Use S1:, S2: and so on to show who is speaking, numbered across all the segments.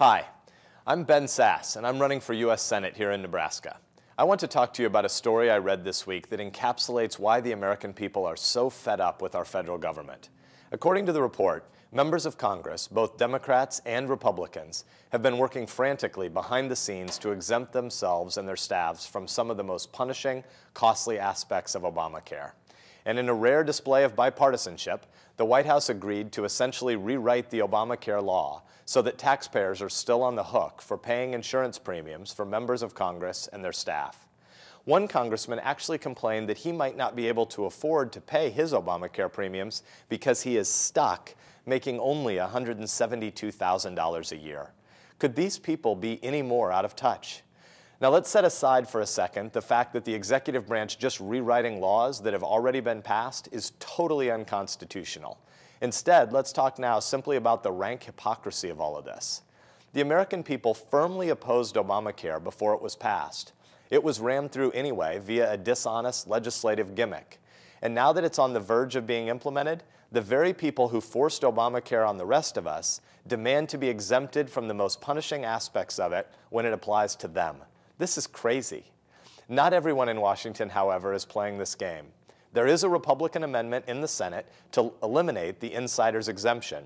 S1: Hi, I'm Ben Sasse, and I'm running for U.S. Senate here in Nebraska. I want to talk to you about a story I read this week that encapsulates why the American people are so fed up with our federal government. According to the report, members of Congress, both Democrats and Republicans, have been working frantically behind the scenes to exempt themselves and their staffs from some of the most punishing, costly aspects of Obamacare. And in a rare display of bipartisanship, the White House agreed to essentially rewrite the Obamacare law so that taxpayers are still on the hook for paying insurance premiums for members of Congress and their staff. One congressman actually complained that he might not be able to afford to pay his Obamacare premiums because he is stuck making only $172,000 a year. Could these people be any more out of touch? Now let's set aside for a second the fact that the executive branch just rewriting laws that have already been passed is totally unconstitutional. Instead, let's talk now simply about the rank hypocrisy of all of this. The American people firmly opposed Obamacare before it was passed. It was rammed through anyway via a dishonest legislative gimmick. And now that it's on the verge of being implemented, the very people who forced Obamacare on the rest of us demand to be exempted from the most punishing aspects of it when it applies to them. This is crazy. Not everyone in Washington, however, is playing this game. There is a Republican amendment in the Senate to eliminate the insider's exemption.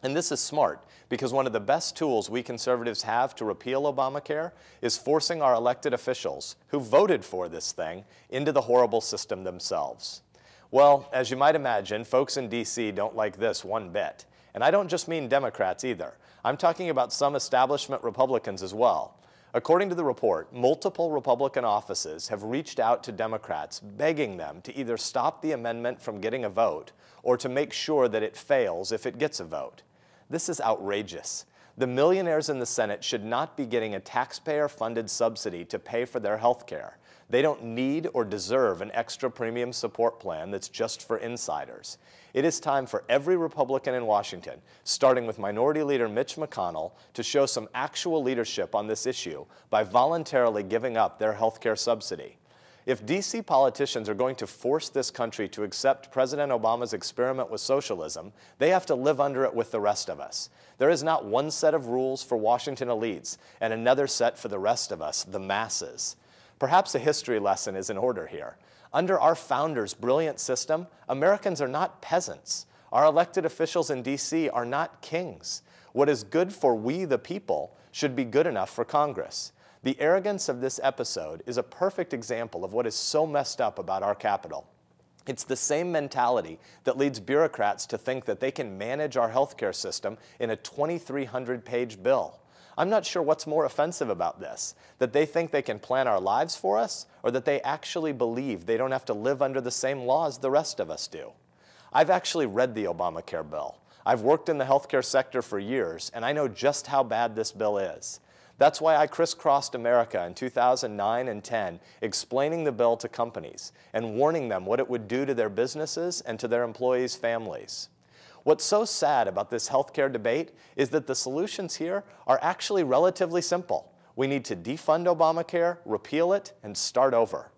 S1: And this is smart because one of the best tools we conservatives have to repeal Obamacare is forcing our elected officials who voted for this thing into the horrible system themselves. Well, as you might imagine, folks in D.C. don't like this one bit. And I don't just mean Democrats either. I'm talking about some establishment Republicans as well. According to the report, multiple Republican offices have reached out to Democrats begging them to either stop the amendment from getting a vote or to make sure that it fails if it gets a vote. This is outrageous. The millionaires in the Senate should not be getting a taxpayer-funded subsidy to pay for their health care. They don't need or deserve an extra premium support plan that's just for insiders. It is time for every Republican in Washington, starting with Minority Leader Mitch McConnell, to show some actual leadership on this issue by voluntarily giving up their health care subsidy. If D.C. politicians are going to force this country to accept President Obama's experiment with socialism, they have to live under it with the rest of us. There is not one set of rules for Washington elites and another set for the rest of us, the masses. Perhaps a history lesson is in order here. Under our founders' brilliant system, Americans are not peasants. Our elected officials in D.C. are not kings. What is good for we the people should be good enough for Congress. The arrogance of this episode is a perfect example of what is so messed up about our Capitol. It's the same mentality that leads bureaucrats to think that they can manage our healthcare system in a 2,300-page bill. I'm not sure what's more offensive about this, that they think they can plan our lives for us, or that they actually believe they don't have to live under the same laws the rest of us do. I've actually read the Obamacare bill. I've worked in the healthcare sector for years, and I know just how bad this bill is. That's why I crisscrossed America in 2009 and 10, explaining the bill to companies and warning them what it would do to their businesses and to their employees' families. What's so sad about this healthcare debate is that the solutions here are actually relatively simple. We need to defund Obamacare, repeal it, and start over.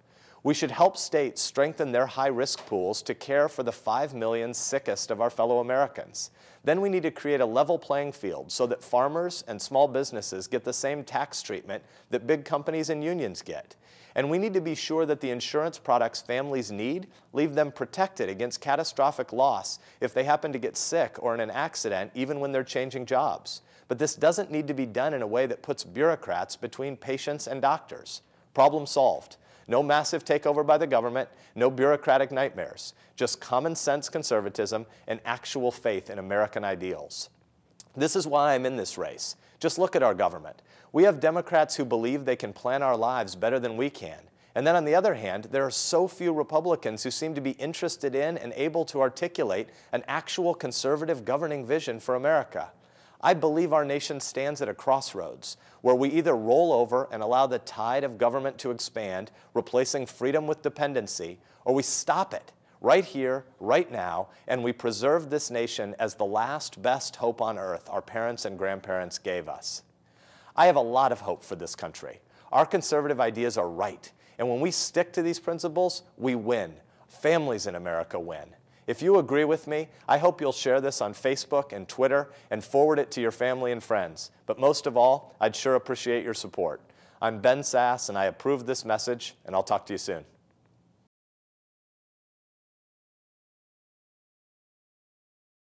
S1: We should help states strengthen their high-risk pools to care for the 5 million sickest of our fellow Americans. Then we need to create a level playing field so that farmers and small businesses get the same tax treatment that big companies and unions get. And we need to be sure that the insurance products families need leave them protected against catastrophic loss if they happen to get sick or in an accident, even when they're changing jobs. But this doesn't need to be done in a way that puts bureaucrats between patients and doctors. Problem solved. No massive takeover by the government, no bureaucratic nightmares, just common sense conservatism and actual faith in American ideals. This is why I'm in this race. Just look at our government. We have Democrats who believe they can plan our lives better than we can. And then on the other hand, there are so few Republicans who seem to be interested in and able to articulate an actual conservative governing vision for America. I believe our nation stands at a crossroads where we either roll over and allow the tide of government to expand, replacing freedom with dependency, or we stop it right here, right now, and we preserve this nation as the last best hope on earth our parents and grandparents gave us. I have a lot of hope for this country. Our conservative ideas are right, and when we stick to these principles, we win. Families in America win. If you agree with me, I hope you'll share this on Facebook and Twitter and forward it to your family and friends. But most of all, I'd sure appreciate your support. I'm Ben Sasse, and I approve this message, and I'll talk to you soon.